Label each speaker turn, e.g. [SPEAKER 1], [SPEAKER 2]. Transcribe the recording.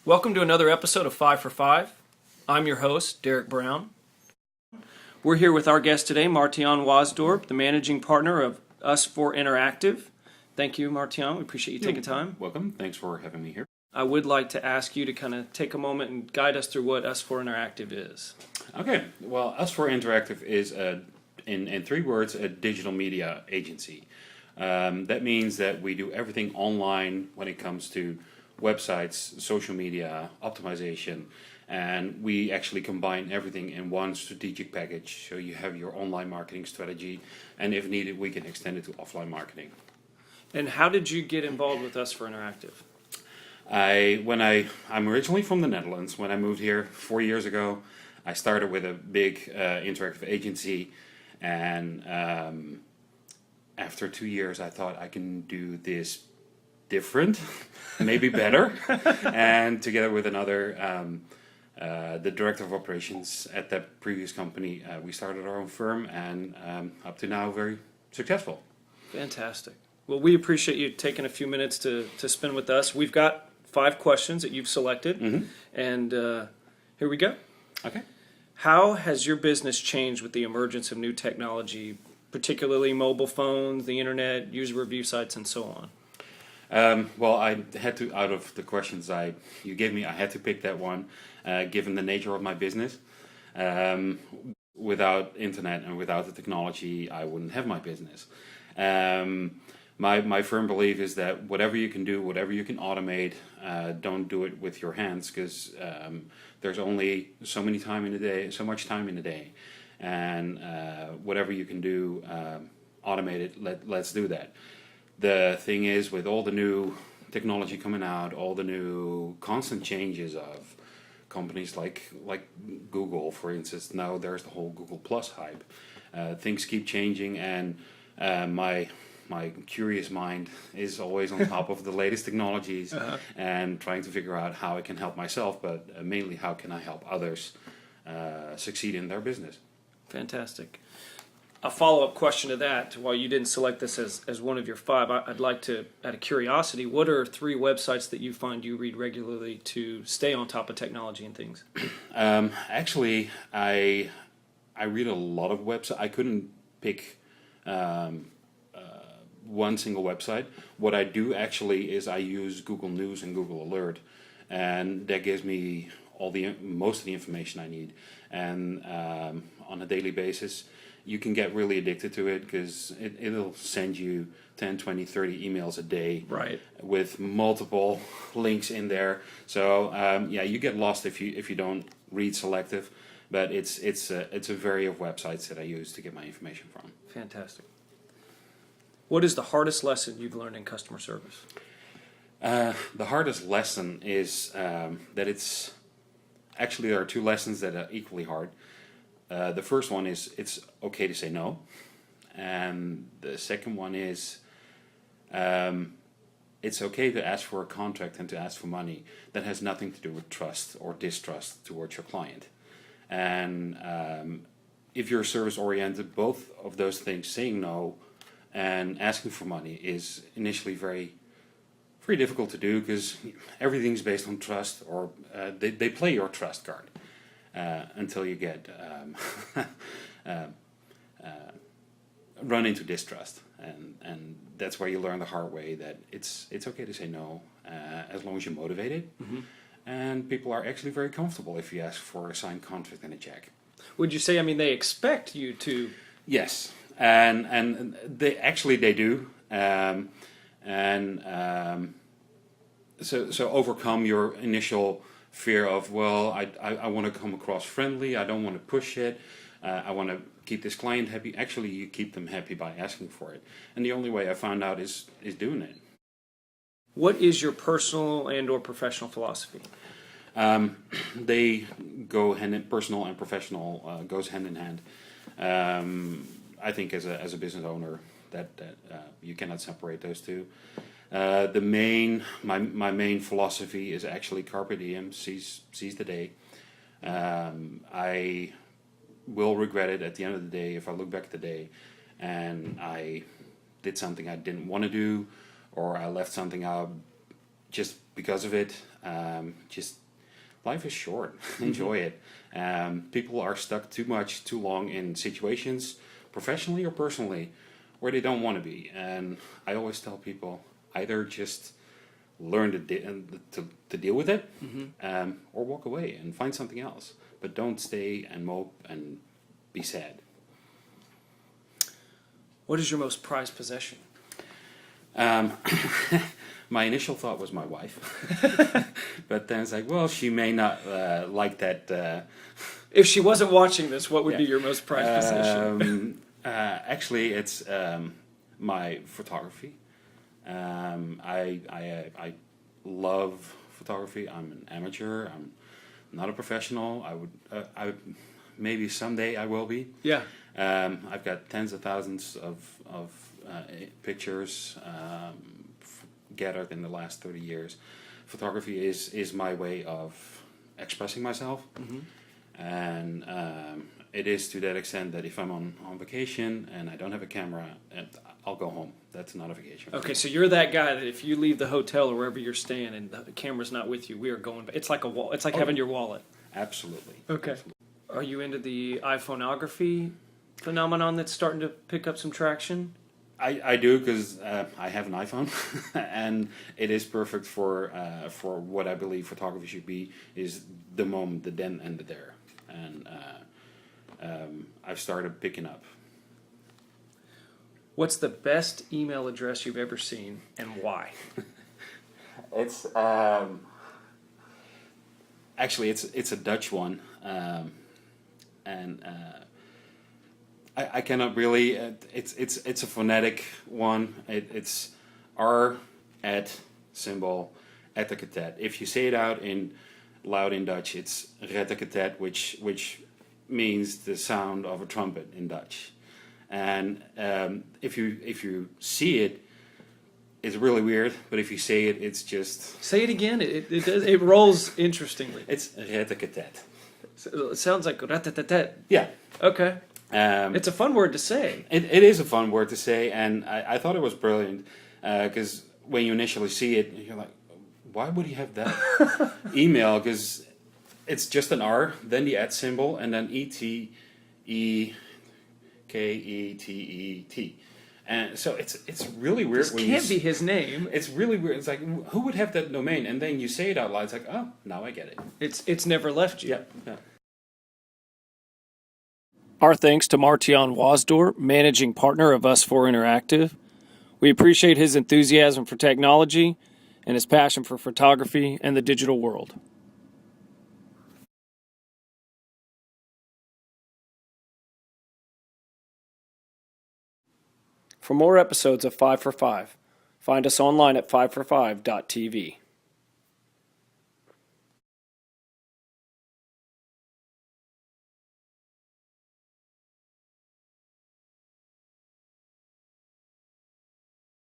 [SPEAKER 1] Welcome to another episode of 5 for 5. I'm your host, Derek Brown. We're here with our guest today, Maarten-Jan Waasdorp, the managing partner of US4 Interactive. Thank you, Maarten-Jan. We appreciate you taking time.
[SPEAKER 2] Welcome. Thanks for having me here.
[SPEAKER 1] I would like to ask you to kind of take a moment and guide us through what US4 Interactive is.
[SPEAKER 2] Okay. Well, US4 Interactive is, in three words, a digital media agency. That means that we do everything online when it comes to websites, social media, optimization, and we actually combine everything in one strategic package. So you have your online marketing strategy, and if needed, we can extend it to offline marketing.
[SPEAKER 1] And how did you get involved with US4 Interactive?
[SPEAKER 2] I'm originally from the Netherlands. When I moved here 4 years ago, I started with a big interactive agency, and after 2 years, I thought I can do this different, maybe better, and together with another, the director of operations at that previous company, we started our own firm, and up to now, very successful.
[SPEAKER 1] Fantastic. Well, we appreciate you taking a few minutes to spend with us. We've got 5 questions that you've selected, and here we go.
[SPEAKER 2] Okay.
[SPEAKER 1] How has your business changed with the emergence of new technology, particularly mobile phones, the internet, user review sites, and so on?
[SPEAKER 2] Well, I had to, out of the questions you gave me, I had to pick that one, given the nature of my business. Without internet and without the technology, I wouldn't have my business. My firm belief is that whatever you can do, whatever you can automate, don't do it with your hands, because there's only so much time in a day, and whatever you can do, automate it. Let's do that. The thing is, with all the new technology coming out, all the new constant changes of companies like Google, for instance, now there's the whole Google Plus hype. Things keep changing, and my curious mind is always on top of the latest technologies and trying to figure out how I can help myself, but mainly how can I help others succeed in their business.
[SPEAKER 1] Fantastic. A follow-up question to that, while you didn't select this as one of your 5, I'd like to, out of curiosity, what are 3 websites that you find you read regularly to stay on top of technology and things?
[SPEAKER 2] Actually, I read a lot of websites. I couldn't pick one single website. What I do actually is I use Google News and Google Alert, and that gives me most of the information I need. And on a daily basis, you can get really addicted to it, because it'll send you 10, 20, 30 emails a day,
[SPEAKER 1] right,
[SPEAKER 2] with multiple links in there. So yeah, you get lost if you don't read selective. But it's a variety of websites that I use to get my information from.
[SPEAKER 1] Fantastic. What is the hardest lesson you've learned in customer service?
[SPEAKER 2] The hardest lesson is that it's actually, there are 2 lessons that are equally hard. The first one is it's okay to say no, and the second one is it's okay to ask for a contract and to ask for money. That has nothing to do with trust or distrust towards your client. And if you're service oriented, both of those things, saying no and asking for money, is initially very difficult to do, because everything's based on trust, or they play your trust card until you get run into distrust, and that's where you learn the hard way that it's okay to say no, as long as you're motivated. And people are actually very comfortable if you ask for a signed contract and a check.
[SPEAKER 1] Would you say, they expect you to?
[SPEAKER 2] Yes, and they do. So overcome your initial fear of, well, I want to come across friendly, I don't want to push it, I want to keep this client happy. Actually, you keep them happy by asking for it. And the only way I found out is doing it.
[SPEAKER 1] What is your personal and or professional philosophy?
[SPEAKER 2] They go personal and professional goes hand in hand. I think as a business owner that you cannot separate those two. My main philosophy is actually carpe diem, seize the day. I will regret it at the end of the day if I look back at the day and I did something I didn't want to do, or I left something out just because of it, just life is short. Enjoy it. People are stuck too long in situations, professionally or personally, where they don't want to be. And I always tell people, either just learn to deal with it, or walk away and find something else. But don't stay and mope and be sad.
[SPEAKER 1] What is your most prized possession?
[SPEAKER 2] My initial thought was my wife, but then it's like, well, she may not like that.
[SPEAKER 1] If she wasn't watching this, what would
[SPEAKER 2] Yeah.
[SPEAKER 1] be your most prized possession?
[SPEAKER 2] Actually, it's my photography. I love photography. I'm an amateur. I'm not a professional. I maybe someday I will be.
[SPEAKER 1] Yeah.
[SPEAKER 2] I've got tens of thousands of pictures gathered in the last 30 years. Photography is my way of expressing myself, and it is to that extent that if I'm on vacation and I don't have a camera, I'll go home. That's not a vacation.
[SPEAKER 1] Okay, so you're that guy that if you leave the hotel or wherever you're staying and the camera's not with you, we are going. It's like It's like having your wallet.
[SPEAKER 2] Absolutely.
[SPEAKER 1] Okay.
[SPEAKER 2] Absolutely.
[SPEAKER 1] Are you into the iPhoneography phenomenon that's starting to pick up some traction?
[SPEAKER 2] I do, because I have an iPhone, and it is perfect for what I believe photography should be, is the moment, the then and the there. And I've started picking up.
[SPEAKER 1] What's the best email address you've ever seen and why?
[SPEAKER 2] It's actually it's a Dutch one, and I cannot really. It's a phonetic one. It's R at symbol etiketet. If you say it out loud in Dutch, it's retiketet, which means the sound of a trumpet in Dutch. And if you see it, it's really weird. But if you say it, it's just.
[SPEAKER 1] Say it again. It rolls interestingly.
[SPEAKER 2] It's retiketet.
[SPEAKER 1] It sounds like rat-tat-tat.
[SPEAKER 2] Yeah.
[SPEAKER 1] Okay. It's a fun word to say.
[SPEAKER 2] It is a fun word to say, and I thought it was brilliant, because when you initially see it, you're like, why would he have that email? Because it's just an R, then the at symbol, and then ETEKETET. And so it's really weird.
[SPEAKER 1] This can't be his name.
[SPEAKER 2] It's really weird. It's like, who would have that domain? And then you say it out loud. It's like, oh, now I get it.
[SPEAKER 1] It's never left you.
[SPEAKER 2] Yeah.
[SPEAKER 1] Our thanks to Maarten-Jan Waasdorp, managing partner of US4 Interactive. We appreciate his enthusiasm for technology and his passion for photography and the digital world. For more episodes of 5 for 5, find us online at 5for5.tv.